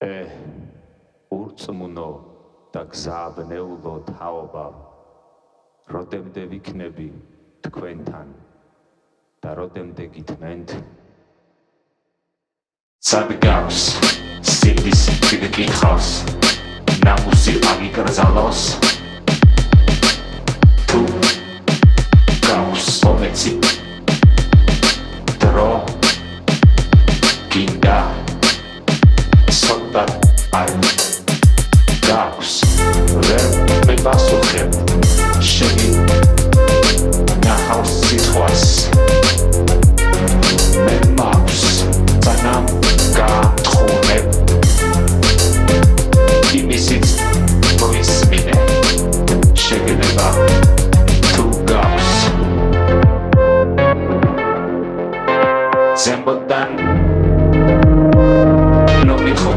ურწმუნო და გზააბნეულო თაობა, როდემდე ვიქნები თქვენთან და როდემდე გითმენთ. სად გავს სიდის გიკითხავს, ნამუსი აგიკრძალოს, თუ გავს მომეცი დრო გინდა სოდარ არ გავს ვერ მებასუხებ შენი ნახავს სიტყვას მე მაქვს სანამ გათხოვნებ იმისიც მოისმინე შეგნება თუ გავს ზემოდან ნომიხო